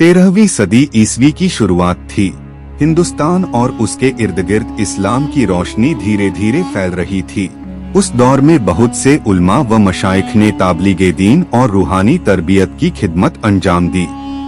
13वीं सदी ईस्वी की शुरुआत थी। हिंदुस्तान और उसके इर्द गिर्द इस्लाम की रोशनी धीरे धीरे फैल रही थी। उस दौर में बहुत से उलमा व मशाइख ने ताबलीगे दीन और रूहानी तरबियत की खिदमत अंजाम दी।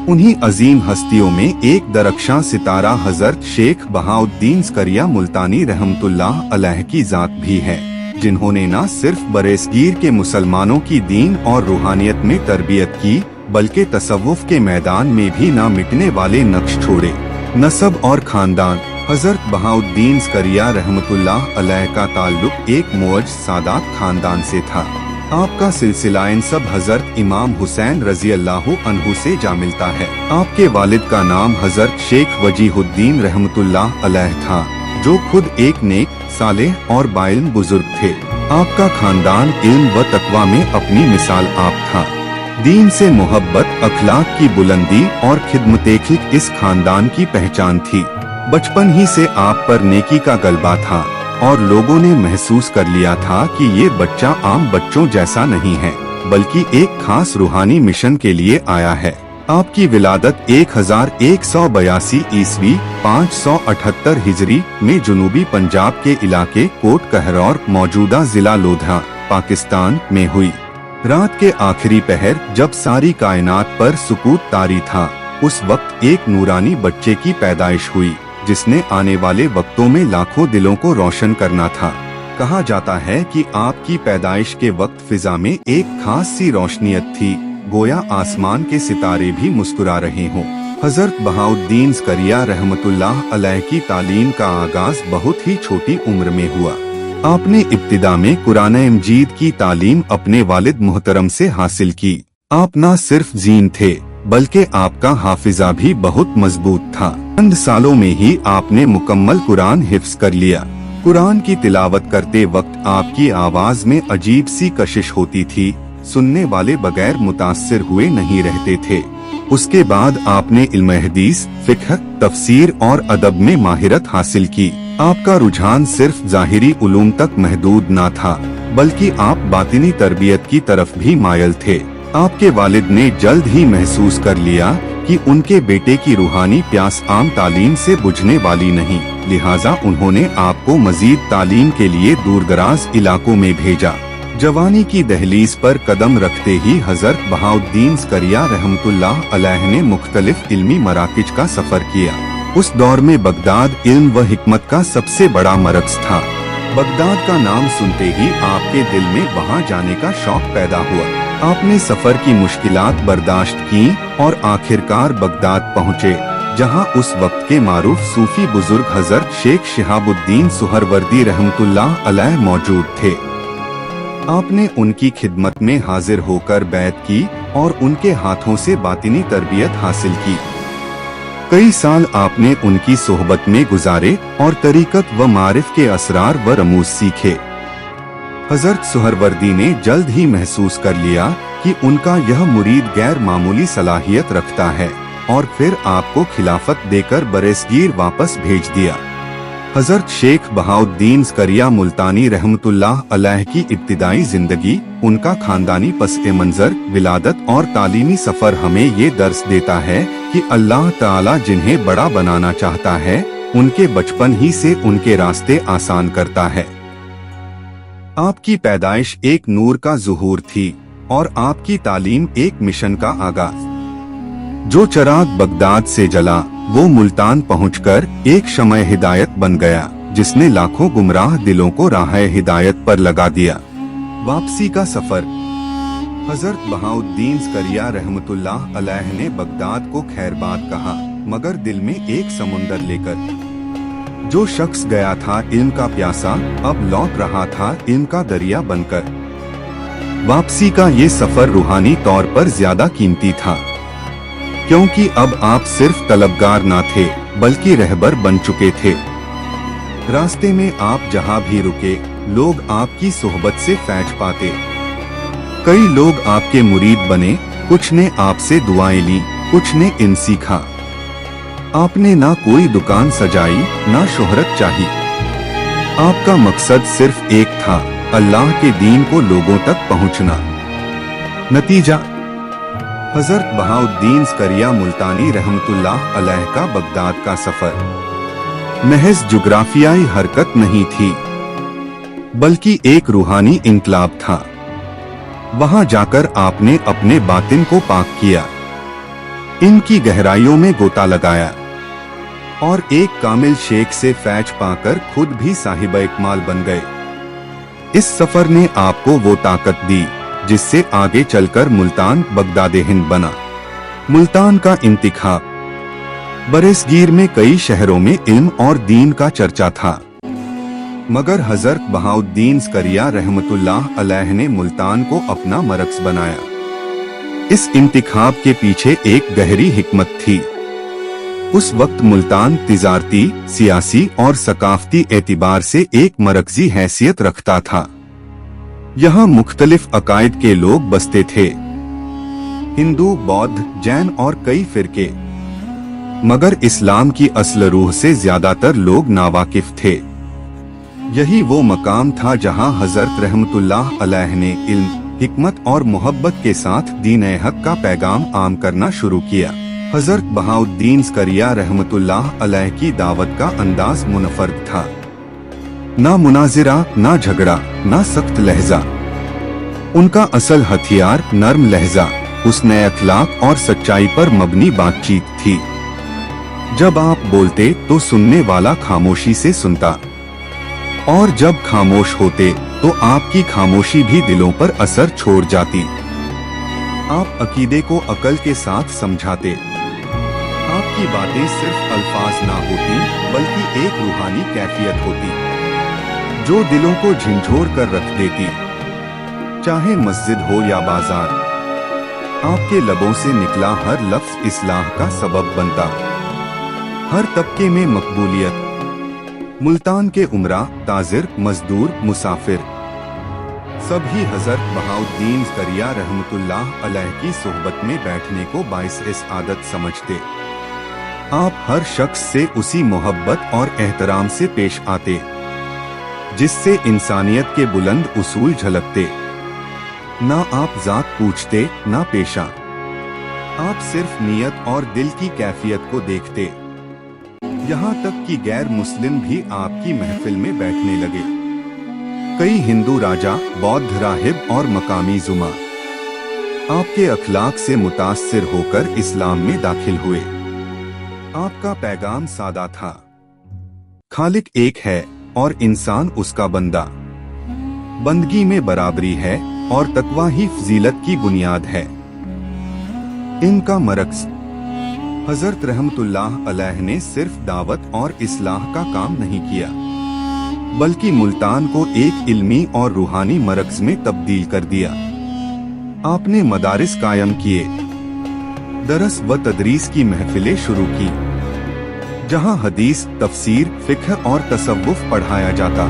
उन्हीं अजीम हस्तियों में एक दरख्शां सितारा हजरत शेख बहाउद्दीन स्करिया मुल्तानी रहमतुल्लाह अलैह की जात भी है, जिन्होंने न सिर्फ बरेसगीर के मुसलमानों की दीन और रूहानियत में तरबियत की, बल्कि तसव्वुफ के मैदान में भी न मिटने वाले नक्श छोड़े। नसब और खानदान। हजरत बहाउद्दीन स्करिया रहमतुल्लाह अलैह का ताल्लुक एक मुअज्ज सादात खानदान से था। आपका सिलसिला सब हजरत इमाम हुसैन रजी अल्लाहु अन्हु से जा मिलता है। आपके वालिद का नाम हजरत शेख वजीहुद्दीन रहमतुल्लाह अलैह था, जो खुद एक नेक, सालेह और बाइल्म बुजुर्ग थे। आपका खानदान इल्म व तकवा में अपनी मिसाल आप था। दीन से मोहब्बत, अखलाक की बुलंदी और खिदमत-ए-खिल्क इस खानदान की पहचान थी। बचपन ही से आप पर नेकी का गलबा था और लोगों ने महसूस कर लिया था कि ये बच्चा आम बच्चों जैसा नहीं है, बल्कि एक खास रूहानी मिशन के लिए आया है। आपकी विलादत 1182 ईस्वी 578 हिजरी में जुनूबी पंजाब के इलाके कोट कहरौर, मौजूदा जिला लोधा, पाकिस्तान में हुई। रात के आखिरी पहर जब सारी कायनात पर सुकूत तारी था, उस वक्त एक नूरानी बच्चे की पैदाइश हुई, जिसने आने वाले वक्तों में लाखों दिलों को रोशन करना था। कहा जाता है कि आपकी पैदाइश के वक्त फिजा में एक खास सी रोशनियत थी, गोया आसमान के सितारे भी मुस्कुरा रहे हों। हजरत बहाउद्दीन स्करिया रहमतुल्लाह अलैह की तालीम का आगाज बहुत ही छोटी उम्र में हुआ। आपने इब्तिदा में कुरान मजीद की तालीम अपने वालिद मुहतरम से हासिल की। आप न सिर्फ जीन थे, बल्कि आपका हाफिजा भी बहुत मजबूत था। चंद सालों में ही आपने मुकम्मल कुरान हिफ्ज कर लिया। कुरान की तिलावत करते वक्त आपकी आवाज में अजीब सी कशिश होती थी, सुनने वाले बगैर मुतासिर हुए नहीं रहते थे। उसके बाद आपने इल्म हदीस, फिक्ह, तफसीर और अदब में माहिरत हासिल की। आपका रुझान सिर्फ ज़ाहिरी उलूम तक महदूद न था, बल्कि आप बातिनी तरबियत की तरफ भी मायल थे। आपके वालिद ने जल्द ही महसूस कर लिया कि उनके बेटे की रूहानी प्यास आम तालीम से बुझने वाली नहीं, लिहाजा उन्होंने आपको मजीद तालीम के लिए दूरदराज इलाकों में भेजा। जवानी की दहलीज पर कदम रखते ही हजरत बहाउद्दीन स्करिया रहमतुल्लाह अलैह ने मुख्तलिफ इल्मी मराकिज का सफर किया। उस दौर में बगदाद इल्म व हिकमत का सबसे बड़ा मरकज था। बगदाद का नाम सुनते ही आपके दिल में वहां जाने का शौक पैदा हुआ। आपने सफर की मुश्किलात बर्दाश्त की और आखिरकार बगदाद पहुँचे, जहां उस वक्त के मारूफ सूफी बुजुर्ग हजरत शेख शिहाबुद्दीन सुहरवर्दी रहमतुल्लाह अलैह मौजूद थे। आपने उनकी खिदमत में हाजिर होकर बैत की और उनके हाथों से बातिनी तरबियत हासिल की। कई साल आपने उनकी सोहबत में गुजारे और तरीकत व मारिफ के असरार व रमूज सीखे। हजरत सुहरवर्दी ने जल्द ही महसूस कर लिया कि उनका यह मुरीद गैर मामूली सलाहियत रखता है और फिर आपको खिलाफत देकर बरेसगीर वापस भेज दिया। हजरत शेख बहाउद्दीन स्करिया मुल्तानी रहमतुल्लाह अलैह की इब्तिदाई जिंदगी, उनका खानदानी पस-ए मंजर, विलादत और तालीमी सफर हमें ये दर्स देता है कि अल्लाह ताला जिन्हें बड़ा बनाना चाहता है, उनके बचपन ही से उनके रास्ते आसान करता है। आपकी पैदाइश एक नूर का ज़ुहूर थी और आपकी तालीम एक मिशन का आगाज। जो चिराग बगदाद से जला, वो मुल्तान पहुंचकर एक शमए हिदायत बन गया, जिसने लाखों गुमराह दिलों को राह हिदायत पर लगा दिया। वापसी का सफर। हजरत बहाउद्दीन स्करिया रहमतुल्लाह अलैह ने बगदाद को खैरबाद कहा, मगर दिल में एक समुंदर लेकर। जो शख्स गया था इल्म का प्यासा, अब लौट रहा था इल्म का दरिया बनकर। वापसी का ये सफर रूहानी तौर पर ज्यादा कीमती था, क्योंकि अब आप सिर्फ तलबगार न थे, बल्कि रहबर बन चुके थे। रास्ते में आप जहां भी रुके, लोग आपकी सोहबत से फैज पाते। कई लोग आपके मुरीद बने, कुछ ने आपसे दुआएं ली, कुछ ने इन सीखा। आपने ना कोई दुकान सजाई, ना शोहरत चाही। आपका मकसद सिर्फ एक था, अल्लाह के दीन को लोगों तक पहुंचना। नतीजा, हजरत बहाउद्दीन ज़करिया मुल्तानी रहमतुल्लाह अलैह का बगदाद का सफर महज जुग्राफियाई हरकत नहीं थी, बल्कि एक रूहानी इनकलाब था। वहां जाकर आपने अपने बातिन को पाक किया, इनकी गहराइयों में गोता लगाया और एक कामिल शेख से फैज पाकर खुद भी साहिब इकमाल बन गए। इस सफर ने आपको वो ताकत दी जिससे आगे चलकर मुल्तान बगदाद हिंद बना। मुल्तान का इंतिखाब। बरेसगीर में कई शहरों में इल्म और दीन का चर्चा था, मगर हजरत बहाउद्दीन ज़करिया रहमतुल्लाह अलैह ने मुल्तान को अपना मरकज़ बनाया। इस इंतिखाब के पीछे एक गहरी हिकमत थी। उस वक्त मुल्तान तिजारती, सियासी और सकाफती एतबार से एक मरकजी हैसियत रखता था। यहाँ मुख्तलिफ अकायद के लोग बसते थे, हिंदू, बौद्ध, जैन और कई फिरके, मगर इस्लाम की असल रूह से ज्यादातर लोग नावाकिफ थे। यही वो मकाम था जहाँ हजरत रहमतुल्लाह अलैह ने इल्म, हिकमत और मोहब्बत के साथ दीन हक का पैगाम आम करना शुरू किया। हजरत बहाउद्दीन ज़करिया रहमतुल्लाह अलैह की दावत का अंदाज मुनफर्द था। ना मुनाजिरा, ना झगड़ा, ना सख्त लहजा। उनका असल हथियार नर्म लहजा, हुस्न अखलाक और सच्चाई पर मबनी बातचीत थी। जब आप बोलते तो सुनने वाला खामोशी से सुनता, और जब खामोश होते तो आपकी खामोशी भी दिलों पर असर छोड़ जाती। आप अकीदे को अकल के साथ समझाते। आपकी बातें सिर्फ अल्फाज ना होती, बल्कि एक रूहानी कैफियत होती जो दिलों को झंझोर कर रख देती। चाहे मस्जिद हो या बाजार, आपके लबों से निकला हर लफ्ज इस्लाह का सबब बनता। हर तबके में मकबूलियत। मुल्तान के उमरा, ताजिर, मजदूर, मुसाफिर सभी हजरत बहाउद्दीन ज़करिया रहमतुल्लाह अलैह की सोहबत में बैठने को बाइस आदत समझते। आप हर शख्स से उसी मोहब्बत और एहतराम से पेश आते जिससे इंसानियत के बुलंद उसूल झलकते। ना आप जात पूछते, ना पेशा। आप सिर्फ नियत और दिल की कैफियत को देखते। यहाँ तक कि गैर मुस्लिम भी आपकी महफिल में बैठने लगे। कई हिंदू राजा, बौद्ध राहिब और मकामी जुमा आपके अखलाक से मुतासिर होकर इस्लाम में दाखिल हुए। आपका पैगाम सादा था, खालिक एक है और इंसान उसका बंदा। बंदगी में बराबरी है और तकवा ही फजीलत की बुनियाद है। इनका मरकज़। हजरत रहमतुल्लाह अलैह ने सिर्फ दावत और इस्लाह का काम नहीं किया, बल्कि मुल्तान को एक इल्मी और रूहानी मरकज़ में तब्दील कर दिया। आपने मदारिस कायम किए, दरस व तदरीस की महफिलें शुरू की, जहां हदीस, तफसीर, फ़िक़्ह और तसव्वुफ़ पढ़ाया जाता।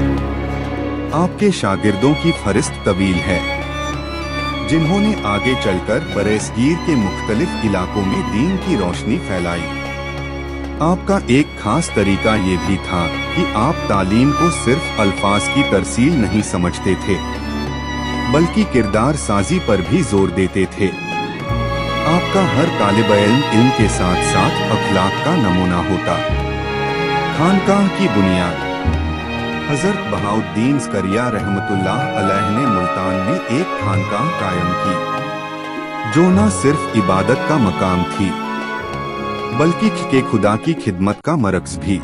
आपके शागिर्दों की फहरिस्त तवील है, जिन्होंने आगे चलकर बरेसगीर के मुख्तलिफ इलाकों में दीन की रोशनी फैलाई। आपका एक खास तरीका ये भी था कि आप तालीम को सिर्फ अल्फाज की तरसील नहीं समझते थे, बल्कि किरदार साजी पर भी जोर देते थे। आपका हर तालिब इल्म के साथ साथ अखलाक का नमूना होता। खानकाह की बुनियाद। हजरत बहाउद्दीन ज़करिया रहमतुल्लाह अलैह ने मुल्तान में एक खानकाह कायम की, जो न सिर्फ इबादत का मकाम थी, बल्कि के खुदा की खिदमत का मरकज़ भी।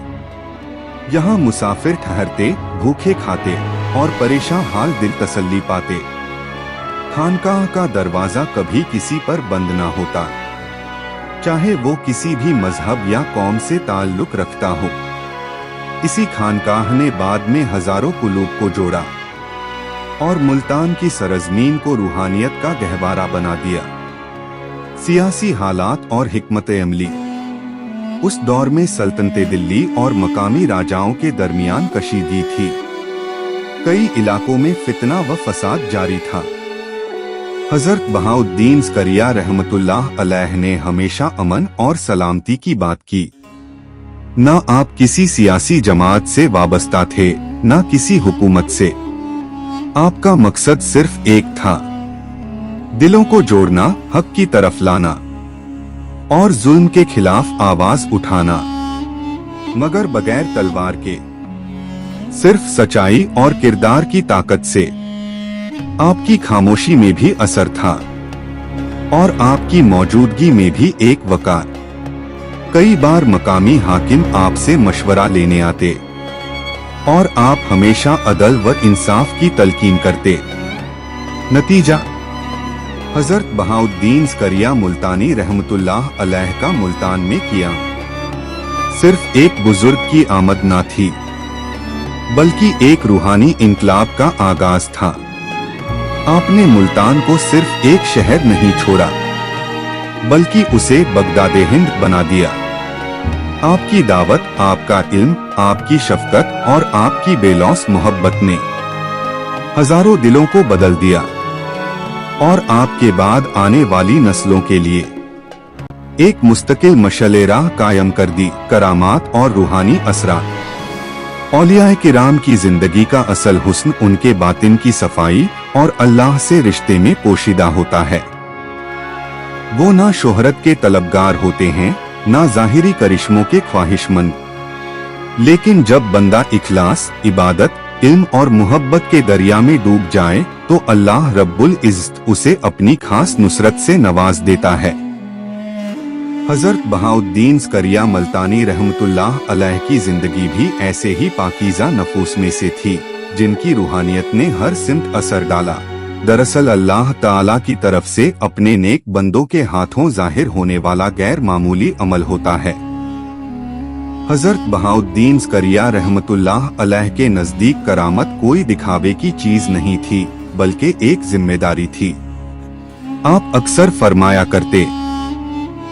यहाँ मुसाफिर ठहरते, भूखे खाते और परेशान हाल दिल तसल्ली पाते। खानकाह का दरवाजा कभी किसी पर बंद ना होता, चाहे वो किसी भी मजहब या कौम से ताल्लुक रखता हो। इसी खानकाह ने बाद में हजारों कुलूब को जोड़ा और मुल्तान की सरजमीन को रूहानियत का गहवारा बना दिया। सियासी हालात और हिकमत अमली। उस दौर में सल्तनते दिल्ली और मकामी राजाओं के दरमियान कशीदगी थी। कई इलाकों में फितना व फसाद जारी था। हजरत बहाउद्दीन ज़करिया रहमतुल्लाह अलैह ने हमेशा अमन और सलामती की बात की। न आप किसी सियासी जमात से वाबस्ता थे, न किसी हुकूमत से। आपका मकसद सिर्फ एक था, दिलों को जोड़ना, हक की तरफ लाना और जुल्म के खिलाफ आवाज उठाना, मगर बगैर तलवार के, सिर्फ सच्चाई और किरदार की ताकत से। आपकी खामोशी में भी असर था और आपकी मौजूदगी में भी एक वकार। कई बार मकामी हाकिम आपसे मशवरा लेने आते और आप हमेशा अदल व इंसाफ की तलकीन करते। नतीजा, हजरत बहाउद्दीन ज़करिया मुल्तानी रहमतुल्लाह अलैह का मुल्तान में किया सिर्फ एक बुजुर्ग की आमद न थी, बल्कि एक रूहानी इनकलाब का आगाज था। आपने मुल्तान को सिर्फ एक शहर नहीं छोड़ा, बल्कि उसे बगदादे हिंद बना दिया। आपकी दावत, आपका इल्म, आपकी शफकत और आपकी बेलौस मोहब्बत ने हजारों दिलों को बदल दिया और आपके बाद आने वाली नस्लों के लिए एक मुस्तकिल मशअले राह कायम कर दी। करामात और रूहानी असरात। औलिया किराम की जिंदगी का असल हुस्न उनके बातिन की सफाई और अल्लाह से रिश्ते में पोशीदा होता है। वो ना शोहरत के तलबगार होते हैं, ना जाहिरी करिश्मों के ख्वाहिशमंद, लेकिन जब बंदा इखलास, इबादत, इल्म और मोहब्बत के दरिया में डूब जाए तो अल्लाह रब्बुल इज्जत उसे अपनी खास नुसरत से नवाज देता है। हजरत बहाउद्दीन ज़करिया मुल्तानी रहमतुल्लाह अलैह की जिंदगी भी ऐसे ही पाकीज़ा नफूस में से थी, जिनकी रूहानियत ने हर सिमत असर डाला। दरअसल अल्लाह ताला की तरफ से अपने नेक बंदों के हाथों जाहिर होने वाला गैर मामूली अमल होता है। हजरत बहाउद्दीन ज़करिया रहमतुल्लाह अलैह के नजदीक करामत कोई दिखावे की चीज नहीं थी, बल्कि एक जिम्मेदारी थी। आप अक्सर फरमाया करते,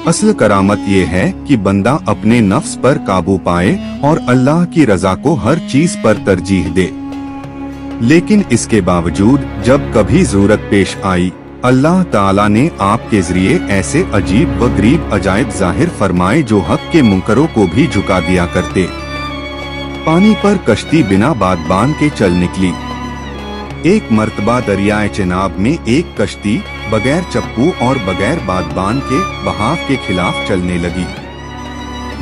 असल करामत ये है कि बंदा अपने नफ्स पर काबू पाए और अल्लाह की रजा को हर चीज पर तरजीह दे। लेकिन इसके बावजूद जब कभी जरूरत पेश आई, अल्लाह ताला ने आपके जरिए ऐसे अजीब व गरीब अजायब जाहिर फरमाए जो हक के मुनकरों को भी झुका दिया करते। पानी पर कश्ती बिना बादबान के चल निकली। एक मर्तबा दरियाए चिनाब में एक कश्ती बगैर चप्पू और बगैर बादबान के बहाव के खिलाफ चलने लगी।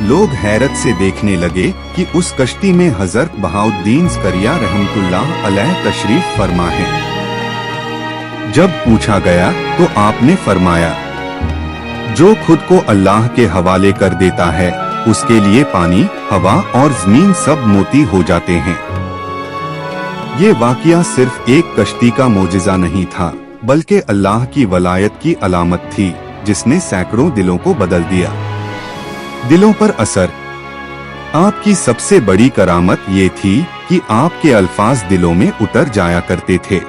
लोग हैरत से देखने लगे कि उस कश्ती में हजरत बहाउद्दीन ज़करिया रहमतुल्लाह अलैह तशरीफ फरमा है। जब पूछा गया तो आपने फरमाया, जो खुद को अल्लाह के हवाले कर देता है उसके लिए पानी, हवा और जमीन सब मोती हो जाते हैं। ये वाकया सिर्फ एक कश्ती का मोजिज़ा नहीं था, बल्कि अल्लाह की वलायत की अलामत थी, जिसने सैकड़ों दिलों को बदल दिया। दिलों पर असर। आपकी सबसे बड़ी करामत ये थी कि आपके अल्फाज दिलों में उतर जाया करते थे।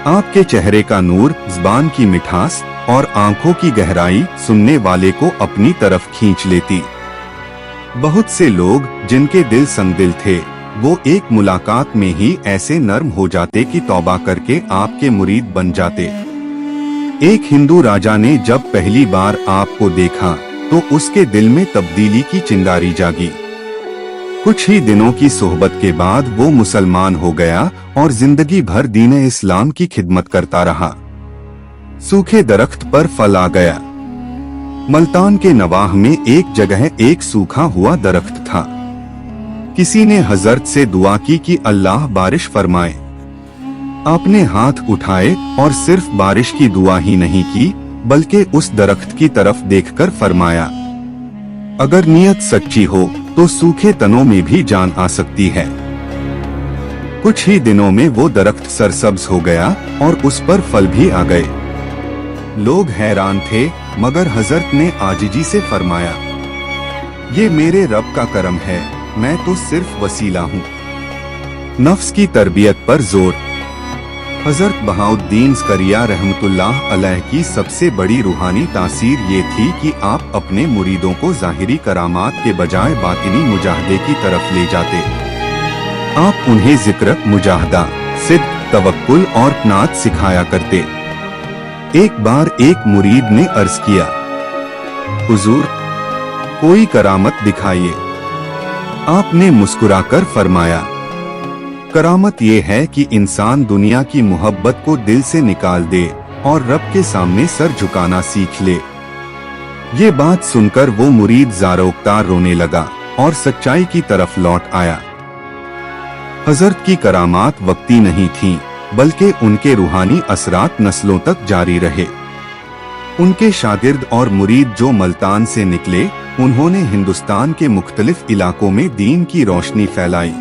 आपके चेहरे का नूर, ज़बान की मिठास और आंखों की गहराई सुनने वाले को अपनी तरफ खींच लेती। बहुत से लोग जिनके दिल संगदिल थे, वो एक मुलाकात में ही ऐसे नर्म हो जाते कि तौबा करके आपके मुरीद बन जाते। एक हिंदू राजा ने जब पहली बार आपको देखा तो उसके दिल में तब्दीली की चिंगारी जागी। कुछ ही दिनों की सोहबत के बाद वो मुसलमान हो गया और जिंदगी भर दीन इस्लाम की खिदमत करता रहा। सूखे दरख्त पर फल आ गया। मुल्तान के नवाह में एक जगह एक सूखा हुआ दरख्त था। किसी ने हजरत से दुआ की कि अल्लाह बारिश फरमाए। आपने हाथ उठाए और सिर्फ बारिश की दुआ ही नहीं की, बल्कि उस दरख्त की तरफ देखकर फरमाया, अगर नियत सच्ची हो तो सूखे तनों में भी जान आ सकती है। कुछ ही दिनों में वो दरख्त सरसब्ज हो गया और उस पर फल भी आ गए। लोग हैरान थे, मगर हजरत ने आजिजी से फरमाया, ये मेरे रब का करम है, मैं तो सिर्फ वसीला हूँ। नफ्स की तरबियत पर जोर। हजरत बहाउद्दीन ज़करिया रहमतुल्लाह अलैह की सबसे बड़ी रूहानी तासीर ये थी कि आप अपने मुरीदों को ज़ाहिरी करामात के बजाय बातिनी मुजाहदे की तरफ ले जाते। आप उन्हें जिक्र, मुजाहदा, सिद्क, तवक्कुल और क़नात सिखाया करते। एक बार एक मुरीद ने अर्ज किया, हुजूर, कोई करामत दिखाइए। आपने मुस्कुराकर फरमाया, करामत ये है कि इंसान दुनिया की मोहब्बत को दिल से निकाल दे और रब के सामने सर झुकाना सीख ले। ये बात सुनकर वो मुरीद ज़ारोक्तार रोने लगा और सच्चाई की तरफ लौट आया। हजरत की करामात वक्ती नहीं थीं, बल्कि उनके रूहानी असरात नस्लों तक जारी रहे। उनके शागिर्द और मुरीद जो मल्तान से निकले, उन्होंने हिंदुस्तान के मुख्तलिफ इलाकों में दीन की रोशनी फैलाई।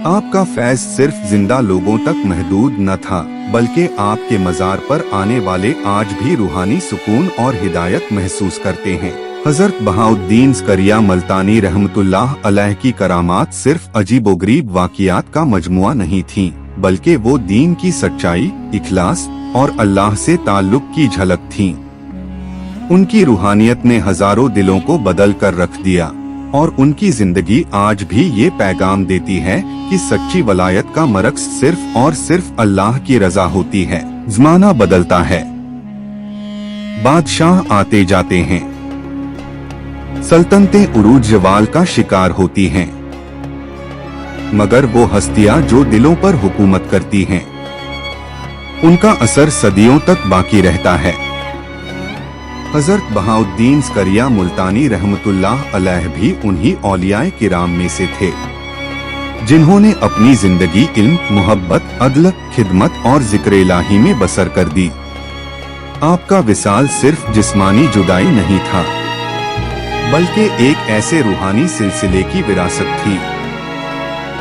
आपका फैज सिर्फ जिंदा लोगों तक महदूद न था, बल्कि आपके मज़ार पर आने वाले आज भी रूहानी सुकून और हिदायत महसूस करते हैं। हजरत बहाउद्दीन ज़करिया मुल्तानी रहमतुल्लाह अलैह की करामात सिर्फ अजीबोगरीब वाक़ियात का मजमुआ नहीं थीं, बल्कि वो दीन की सच्चाई, इखलास और अल्लाह से ताल्लुक की झलक थीं। उनकी रूहानियत ने हजारों दिलों को बदल कर रख दिया और उनकी जिंदगी आज भी ये पैगाम देती है कि सच्ची वलायत का मरकज़ सिर्फ और सिर्फ अल्लाह की रजा होती है। ज़माना बदलता है, बादशाह आते जाते हैं, सल्तनतें उरूज जवाल का शिकार होती हैं, मगर वो हस्तियां जो दिलों पर हुकूमत करती हैं, उनका असर सदियों तक बाकी रहता है। हजरत बहाउद्दीन ज़करिया मुल्तानी रहमतुल्लाह अलैह भी उन्हीं औलियाए किराम में से थे, जिन्होंने अपनी जिंदगी इल्म, मोहब्बत, अदल, खिदमत और जिक्र इलाही में बसर कर दी। आपका विसाल सिर्फ जिस्मानी जुदाई नहीं था, बल्कि एक ऐसे रूहानी सिलसिले की विरासत थी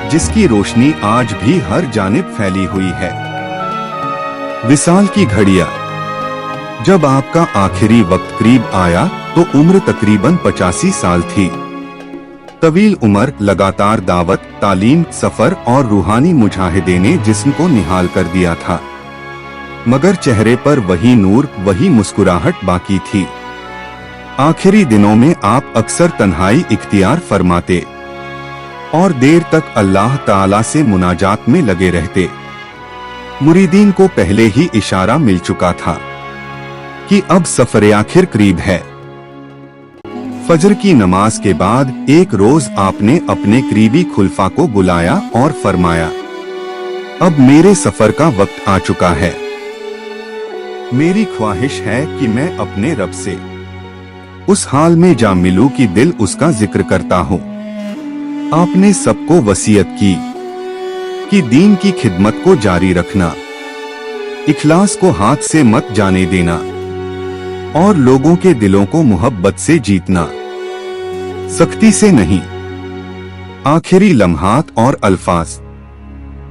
जिसकी रोशनी आज भी हर जानिब फैली हुई है। विसाल की घड़ियां। जब आपका आखिरी वक्त करीब आया तो उम्र तकरीबन 85 साल थी। तवील उम्र, लगातार दावत, तालीम, सफर और रूहानी मुजाहिदे ने जिस्म को निहाल कर दिया था, मगर चेहरे पर वही नूर, वही मुस्कुराहट बाकी थी। आखिरी दिनों में आप अक्सर तन्हाई इख्तियार फरमाते और देर तक अल्लाह ताला से मुनाजात में लगे रहते। मुरीदीन को पहले ही इशारा मिल चुका था कि अब सफर आखिर करीब है। फजर की नमाज के बाद एक रोज आपने अपने करीबी खुलफा को बुलाया और फरमाया, अब मेरे सफर का वक्त आ चुका है। मेरी ख्वाहिश है कि मैं अपने रब से उस हाल में जा मिलूं कि दिल उसका जिक्र करता हो। आपने सबको वसीयत की कि दीन की खिदमत को जारी रखना, इखलास को हाथ से मत जाने देना और लोगों के दिलों को मोहब्बत से जीतना, सख्ती से नहीं। आखिरी लम्हात और अल्फाज।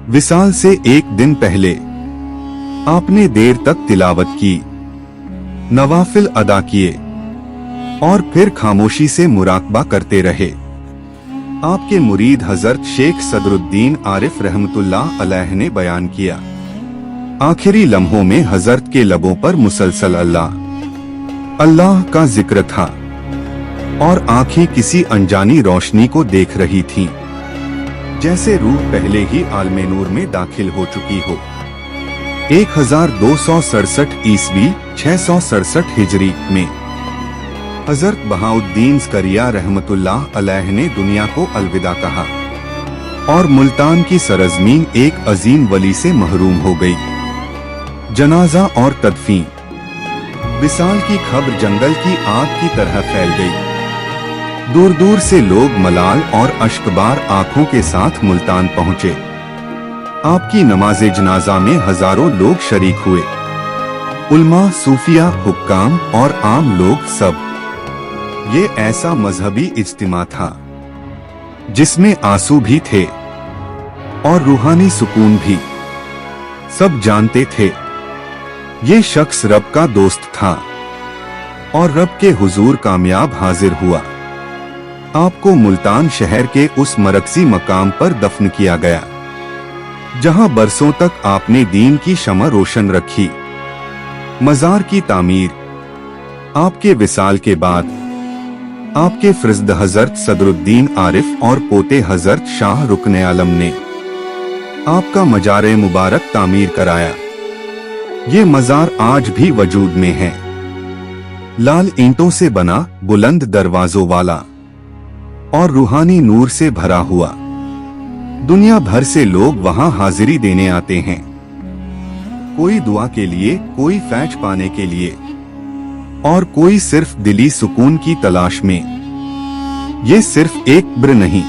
विसाल से एक दिन पहले आपने देर तक तिलावत की, नवाफिल अदा किए और फिर खामोशी से मुराकबा करते रहे। आपके मुरीद हजरत शेख सदरुद्दीन आरिफ रहमतुल्लाह अलैह ने बयान किया, आखिरी लम्हों में हजरत के लबों पर मुसलसल अल्लाह अल्लाह का जिक्र था और आंखें किसी अनजानी रोशनी को देख रही थीं, जैसे रूह पहले ही आलमे नूर में दाखिल हो चुकी हो। 1267 ईस्वी 667 हिजरी में हजरत बहाउद्दीन ज़करिया रहमतुल्लाह अलैह ने दुनिया को अलविदा कहा और मुल्तान की सरजमीन एक अजीम वली से महरूम हो गई। जनाजा और तदफीन। विसाल की खबर जंगल की आग की तरह फैल गई। दूर दूर से लोग मलाल और अश्कबार आंखों के साथ मुल्तान पहुंचे। आपकी नमाज़े जनाजा में हजारों लोग शरीक हुए। उल्मा, सूफिया, हुक्काम और आम लोग सब। ये ऐसा मजहबी इज्तिमा था जिसमें आंसू भी थे और रूहानी सुकून भी। सब जानते थे ये शख्स रब का दोस्त था और रब के हुजूर कामयाब हाजिर हुआ। आपको मुल्तान शहर के उस मरकजी मकाम पर दफन किया गया जहां बरसों तक आपने दीन की शमअ रोशन रखी। मजार की तामीर। आपके विसाल के बाद आपके फ़िज़्द हजरत सदरुद्दीन आरिफ और पोते हजरत शाह रुकने आलम ने आपका मजार मुबारक तामीर कराया। ये मजार आज भी वजूद में है। लाल ईंटों से बना, बुलंद दरवाजों वाला और रूहानी नूर से भरा हुआ। दुनिया भर से लोग वहां हाजिरी देने आते हैं। कोई दुआ के लिए, कोई फैज पाने के लिए और कोई सिर्फ दिली सुकून की तलाश में। ये सिर्फ एक ब्र नहीं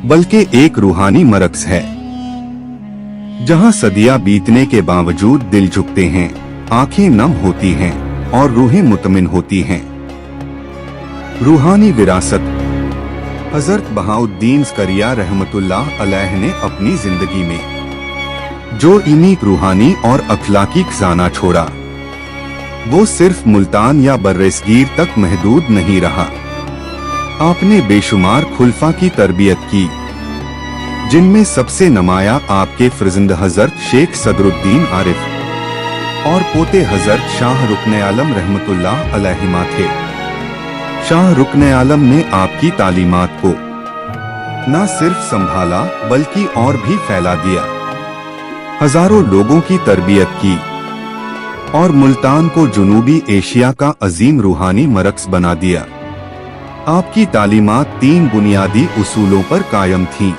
बल्कि एक रूहानी मरकज है, जहां सदियां बीतने के बावजूद दिल झुकते हैं, आंखें नम होती हैं और रूहें मुतमिन होती हैं। रूहानी विरासत। हजरत बहाउद्दीन ज़करिया रहमतुल्लाह अलैह ने अपनी जिंदगी में जो इन्हीं रूहानी और अखलाकी खजाना छोड़ा, वो सिर्फ मुल्तान या बर्रसगीर तक महदूद नहीं रहा। आपने बेशुमार खुलफा की तरबियत की, जिनमें सबसे नमाया आपके फर्जंद हजरत शेख सदरुद्दीन आरिफ और पोते हजरत शाह रुकने आलम रहमतुल्लाह अलैहिमा थे। शाह रुकने आलम ने आपकी तालीमात को न सिर्फ संभाला बल्कि और भी फैला दिया। हजारों लोगों की तरबियत की और मुल्तान को जनूबी एशिया का अजीम रूहानी मरकज बना दिया। आपकी तालीमात 3 बुनियादी उसूलों पर कायम थीं।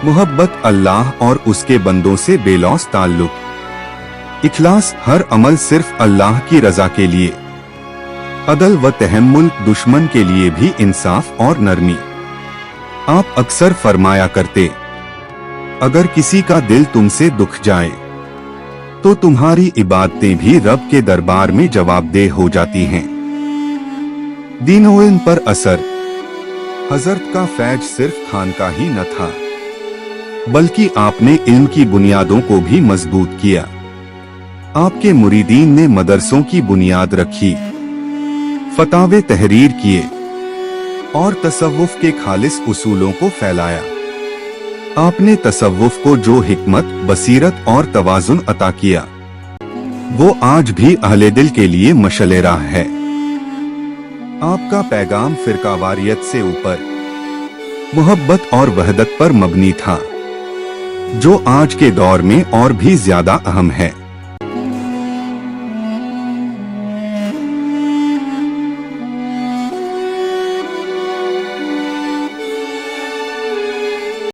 मुहब्बत, अल्लाह और उसके बंदों से बेलौस ताल्लुक, इखलास, हर अमल सिर्फ अल्लाह की रजा के लिए, अदल व तहम्मुल, दुश्मन के लिए भी इंसाफ और नरमी। आप अक्सर फरमाया करते, अगर किसी का दिल तुमसे दुख जाए तो तुम्हारी इबादतें भी रब के दरबार में जवाबदेह हो जाती हैं। दीन व इल्म पर असर। हजरत का फैज सिर्फ खानका ही न था, बल्कि आपने इल्म की बुनियादों को भी मजबूत किया। आपके मुरीदीन ने मदरसों की बुनियाद रखी, फतावे तहरीर किए और तसव्वुफ के खालिस उसूलों को फैलाया। आपने तसव्वुफ को जो हिकमत, बसीरत और तवाजुन अता किया, वो आज भी अहले दिल के लिए मशले राह है। आपका पैगाम फिरकावारियत से ऊपर मुहब्बत और वहदत पर मबनी था, जो आज के दौर में और भी ज्यादा अहम है।